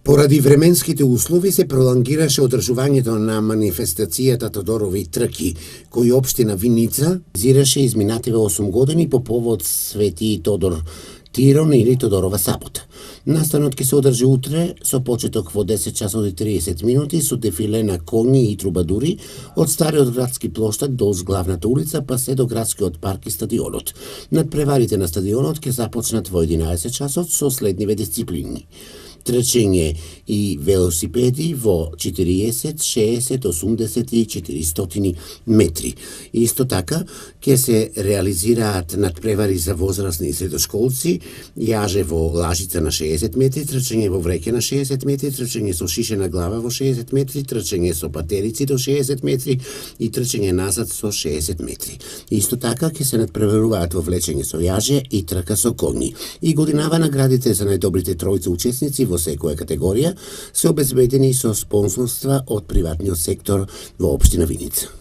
Поради временските услови се пролонгираше одржувањето на манифестацијата Тодорови трки, кој општина Виница зираше изминативе 8 години по повод Свети Тодор Тирон или Тодорова сабота. Настанот ќе се одржи утре со почеток во 10 часот и 30 минути со дефиле на коњи и трубадури од стариот градски плоштад до главната улица па се до градскиот парк и стадионот. Надпреварите на стадионот ќе започнат во 11 часот со следниве дисциплини: трчење и велосипеди во 40, 60, 80 и 400 метри. Исто така, ќе се реализираат надпревари за возрастни и средошколци, јаже во Лажица на 60 метри, трчење во вреќе на 60 метри, трчење со шишена глава во 60 метри, трчење со патерици до 60 метри и трчење назад со 60 метри. Исто така, ќе се надпреваруваат во влечење со јаже и трка со коњи. И годинава наградите за најдобрите тројца учесници во секоја категорија се обезбедени со спонзорства од приватниот сектор во општина Виница.